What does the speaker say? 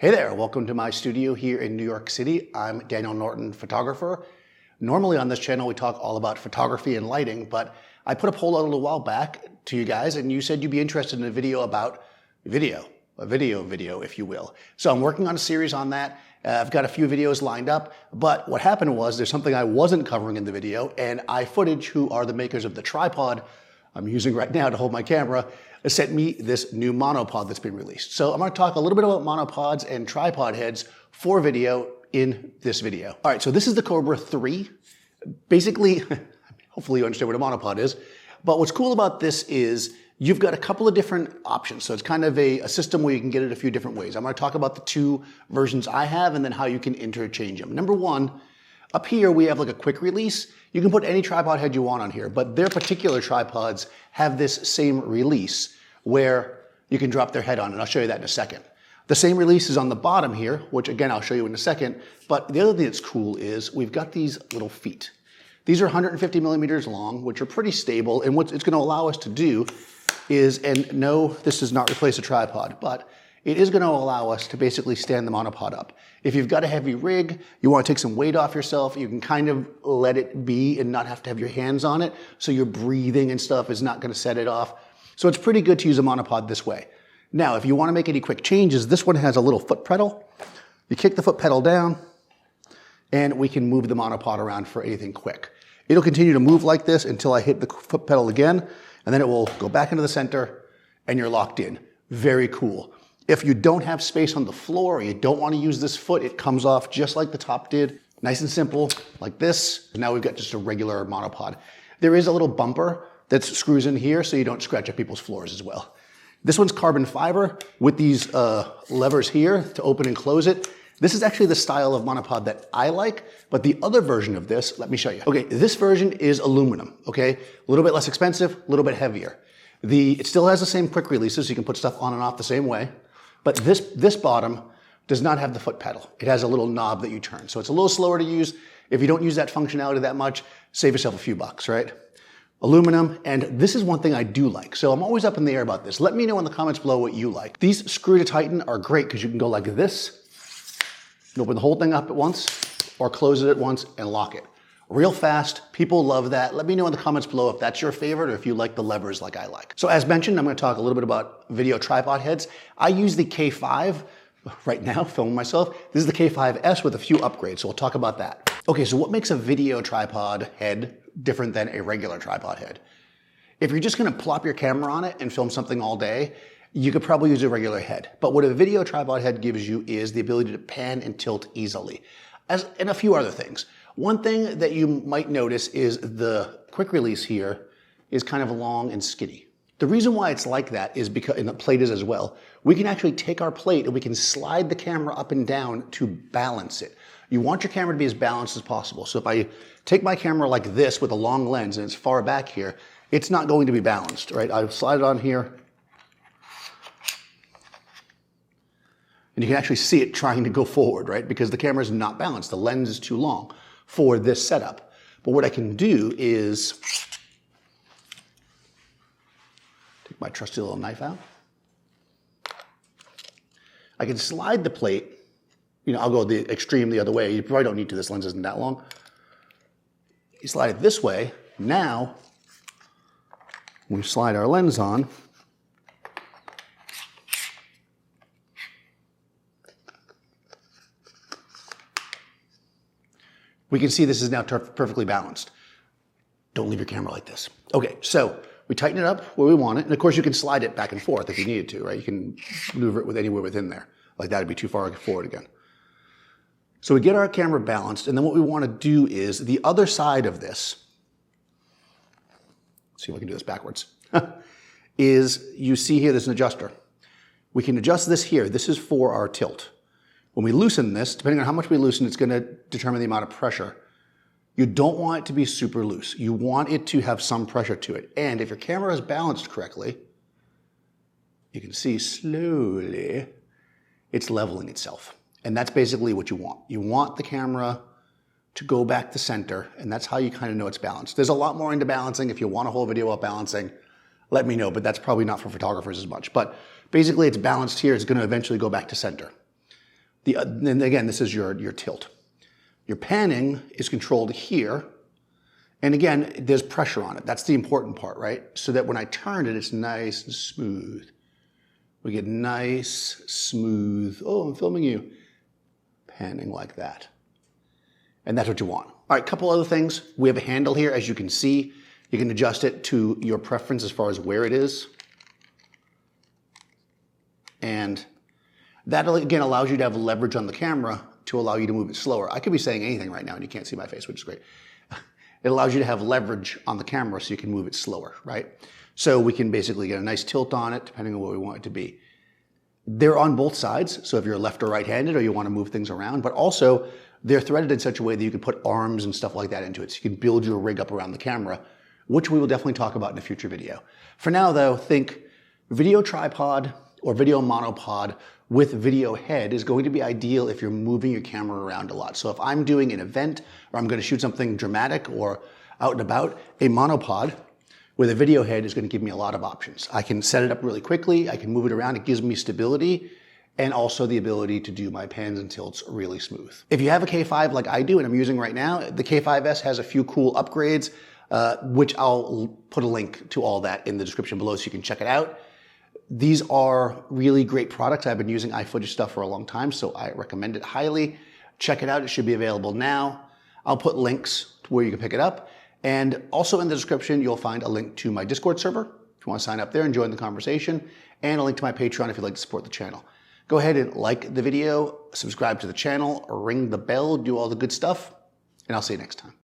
Hey there, welcome to my studio here in New York City. I'm Daniel Norton, photographer. Normally on this channel we talk all about photography and lighting, but I put a poll out a little while back to you guys and you said you'd be interested in a video about video, a video if you will. So I'm working on a series on that. I've got a few videos lined up, but what happened was there's something I wasn't covering in the video, and iFootage, who are the makers of the tripod I'm using right now to hold my camera, sent me this new monopod that's been released. So I'm going to talk a little bit about monopods and tripod heads for video in this video. All right, so this is the Cobra 3. Basically, hopefully you understand what a monopod is, but what's cool about this is you've got a couple of different options. So it's kind of a system where you can get it a few different ways. I'm going to talk about the two versions I have and then how you can interchange them. Number one, up here we have like a quick release. You can put any tripod head you want on here, but their particular tripods have this same release where you can drop their head on, and I'll show you that in a second. The same release is on the bottom here, which again I'll show you in a second, but the other thing that's cool is we've got these little feet. These are 150 millimeters long, which are pretty stable, and what it's going to allow us to do is, and no, this does not replace a tripod, but it is going to allow us to basically stand the monopod up. If you've got a heavy rig, you want to take some weight off yourself, you can kind of let it be and not have to have your hands on it, so your breathing and stuff is not going to set it off. So it's pretty good to use a monopod this way. Now, if you want to make any quick changes, this one has a little foot pedal. You kick the foot pedal down, and we can move the monopod around for anything quick. It'll continue to move like this until I hit the foot pedal again, and then it will go back into the center, and you're locked in. Very cool. If you don't have space on the floor or you don't want to use this foot, it comes off just like the top did. Nice and simple, like this. Now we've got just a regular monopod. There is a little bumper that screws in here so you don't scratch up people's floors as well. This one's carbon fiber with these levers here to open and close it. This is actually the style of monopod that I like, but the other version of this, let me show you. Okay, this version is aluminum, okay? A little bit less expensive, a little bit heavier. It still has the same quick releases, so you can put stuff on and off the same way. But this bottom does not have the foot pedal. It has a little knob that you turn. So it's a little slower to use. If you don't use that functionality that much, save yourself a few bucks, right? Aluminum, and this is one thing I do like. So I'm always up in the air about this. Let me know in the comments below what you like. These screw to tighten are great because you can go like this, and open the whole thing up at once, or close it at once and lock it. Real fast, people love that. Let me know in the comments below if that's your favorite or if you like the levers like I like. So as mentioned, I'm going to talk a little bit about video tripod heads. I use the K5 right now, filming myself. This is the K5s with a few upgrades, so we'll talk about that. Okay, so what makes a video tripod head different than a regular tripod head? If you're just going to plop your camera on it and film something all day, you could probably use a regular head. But what a video tripod head gives you is the ability to pan and tilt easily, and a few other things. One thing that you might notice is the quick release here is kind of long and skinny. The reason why it's like that is because, and the plate is as well, we can actually take our plate and we can slide the camera up and down to balance it. You want your camera to be as balanced as possible. So if I take my camera like this with a long lens and it's far back here, it's not going to be balanced, right? I slide it on here, and you can actually see it trying to go forward, right? Because the camera is not balanced. The lens is too long for this setup. But what I can do is take my trusty little knife out. I can slide the plate. You know, I'll go the extreme the other way. You probably don't need to. This lens isn't that long. You slide it this way. Now, when we slide our lens on, we can see this is now perfectly balanced. Don't leave your camera like this. Okay, so we tighten it up where we want it, and of course you can slide it back and forth if you needed to, right? You can maneuver it with anywhere within there. Like that would be too far forward again. So we get our camera balanced, and then what we want to do is the other side of this, let's see if I can do this backwards, is you see here there's an adjuster. We can adjust this here. This is for our tilt. When we loosen this, depending on how much we loosen, it's going to determine the amount of pressure. You don't want it to be super loose. You want it to have some pressure to it. And if your camera is balanced correctly, you can see slowly it's leveling itself. And that's basically what you want. You want the camera to go back to center, and that's how you kind of know it's balanced. There's a lot more into balancing. If you want a whole video about balancing, let me know, but that's probably not for photographers as much. But basically it's balanced here. It's going to eventually go back to center. And again, this is your tilt. Your panning is controlled here. And again, there's pressure on it. That's the important part, right? So that when I turn it, it's nice and smooth. We get nice, smooth, oh, I'm filming you, panning like that. And that's what you want. All right, couple other things. We have a handle here, as you can see. You can adjust it to your preference as far as where it is. And that, again, allows you to have leverage on the camera to allow you to move it slower. I could be saying anything right now and you can't see my face, which is great. It allows you to have leverage on the camera so you can move it slower, right? So we can basically get a nice tilt on it depending on what we want it to be. They're on both sides, so if you're left or right-handed or you want to move things around, but also they're threaded in such a way that you can put arms and stuff like that into it. So you can build your rig up around the camera, which we will definitely talk about in a future video. For now though, think video tripod or video monopod with video head is going to be ideal if you're moving your camera around a lot. So if I'm doing an event or I'm going to shoot something dramatic or out and about, a monopod with a video head is going to give me a lot of options. I can set it up really quickly, I can move it around, it gives me stability, and also the ability to do my pans and tilts really smooth. If you have a K5 like I do and I'm using right now, the K5s has a few cool upgrades, which I'll put a link to all that in the description below so you can check it out. These are really great products. I've been using iFootage stuff for a long time, so I recommend it highly. Check it out, it should be available now. I'll put links to where you can pick it up. And also in the description, you'll find a link to my Discord server if you want to sign up there and join the conversation, and a link to my Patreon if you'd like to support the channel. Go ahead and like the video, subscribe to the channel, ring the bell, do all the good stuff, and I'll see you next time.